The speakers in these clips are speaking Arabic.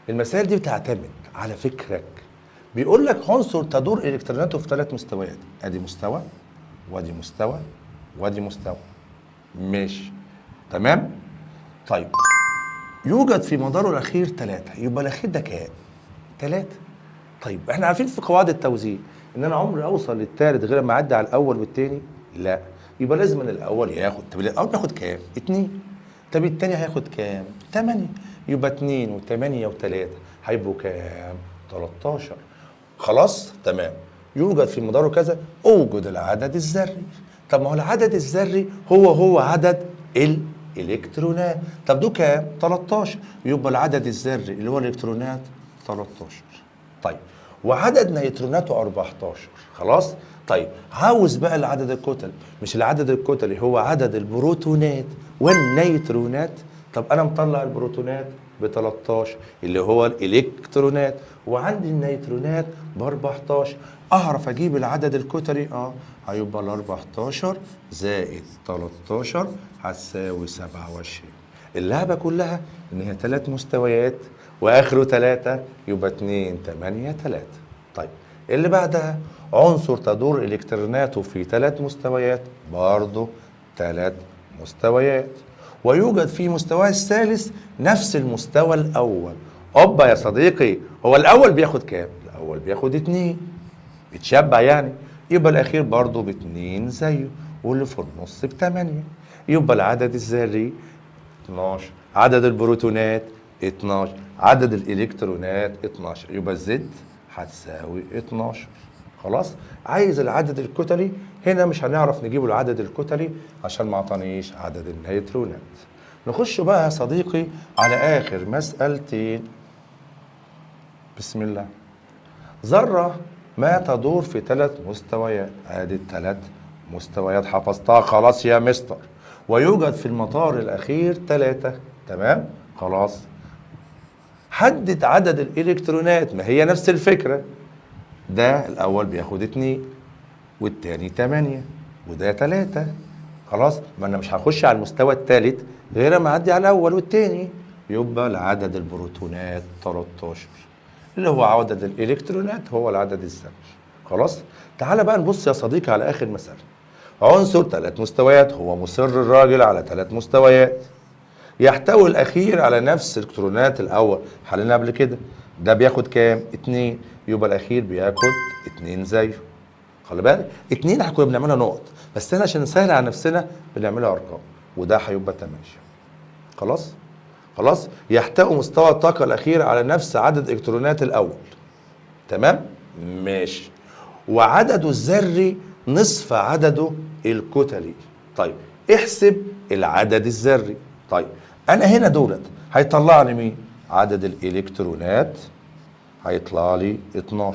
المسائل دي بتعتمد على فكرك. بيقول لك عنصر تدور الكتروناته في 3 مستويات، ادي مستوى وادي مستوى وادي مستوى. ماشي تمام. طيب يوجد في مداره الاخير 3، يبقى الاخير ده كام؟ 3. طيب احنا عارفين في قواعد التوزيع ان انا عمري اوصل للثالث غير ما اعدي على الاول والثاني؟ لا، يبقى لازم ان الاول ياخد. طب الاول بياخد كام؟ 2. طب الثاني هياخد كام؟ 8. يبقى 2 و8 و3 هيبقوا كام؟ 13. خلاص تمام. يوجد في مداره كذا، اوجد العدد الذري. طب ما هو العدد الذري هو عدد الالكترونات. طب دول كام؟ 13. يبقى العدد الذري اللي هو الالكترونات 13. طيب وعدد نيوتروناته 14. خلاص. طيب عاوز بقى العدد الكتلي. مش العدد الكتلي هو عدد البروتونات والنيوترونات؟ طب انا مطلع البروتونات ب 13 اللي هو الالكترونات، وعندي النيوترونات ب 14. اعرف اجيب العدد الكتلي؟ هيبقى ال 14 زائد 13 هتساوي 27. اللعبه كلها ان هي 3 مستويات واخره 3، يبقى 2 8 3. طيب اللي بعدها عنصر تدور الكتروناته في 3 مستويات، برضه 3 مستويات، ويوجد في مستواه الثالث نفس المستوى الاول. اوبا يا صديقي، هو الاول بياخد كام؟ الاول بياخد 2، بيتشبع يعني. يبقى الاخير برضه ب2 زيه، واللي في النص ب8. يبقى العدد الذري 12، عدد البروتونات 12، عدد الالكترونات 12، يبقى الزد هتساوي 12. خلاص. عايز العدد الكتلي، هنا مش هنعرف نجيب العدد الكتلي عشان ما عطانيش عدد النيوترونات. نخش بقى يا صديقي على اخر مسألتين. بسم الله. ذرة ما تدور في 3 مستويات، ادي 3 مستويات حفظتها خلاص يا مستر. ويوجد في المطار الاخير 3. تمام خلاص. حدد عدد الالكترونات، ما هي نفس الفكرة. ده الاول بياخد 2 والتاني 8 وده 3. خلاص. ما انا مش هخش على المستوى الثالث غير ما اعدي على الاول والتاني. يبقى العدد البروتونات 13 اللي هو عدد الالكترونات هو العدد الذري. خلاص. تعال بقى نبص يا صديقي على اخر مسألة. عنصر 3 مستويات، هو مصر الراجل على 3 مستويات، يحتوي الاخير على نفس الكترونات الاول. حلينا قبل كده. ده بياخد كام؟ 2، يبقى الاخير بياخد 2 زيه. خلي بالك 2 احنا كنا بنعملها نقط، بس انا عشان نسهل على نفسنا بنعملها ارقام، وده هيبقى 8. خلاص. خلاص. يحتوي مستوى الطاقة الأخير على نفس عدد إلكترونات الأول. تمام؟ ماشي. وعدده الذري نصف عدده الكتلي. طيب احسب العدد الذري. طيب أنا هنا دولت هيطلع لي مين؟ عدد الإلكترونات هيطلع لي 12،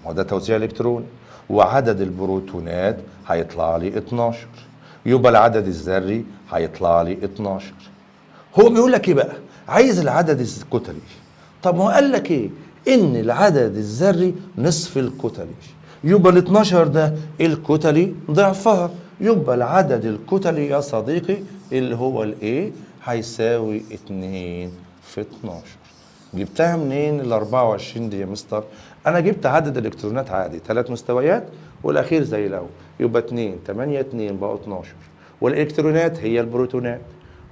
وده توزيع إلكتروني. وعدد البروتونات هيطلع لي 12، يبقى العدد الذري هيطلع لي 12. هو بيقول لك ايه بقى؟ عايز العدد الكتلي. طب ما هو قال لك ايه؟ ان العدد الذري نصف الكتلي، يبقى ال 12 ده الكتلي ضعفها، يبقى العدد الكتلي يا صديقي اللي هو الايه هيساوي 2 في 12. جبتها منين ال 24 دي يا مستر؟ انا جبت عدد الالكترونات عادي 3 مستويات والاخير زي الاول، يبقى 2 8 2 بقوا 12، والالكترونات هي البروتونات،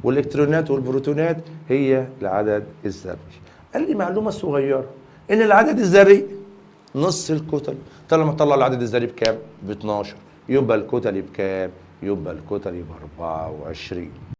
والالكترونات والبروتونات هي العدد الذري. قال لي معلومه صغيره ان العدد الذري نص الكتل. طالما طلع العدد الذري بكام؟ ب 12، يبقى الكتلي بكام؟ يبقى الكتلي ب 24.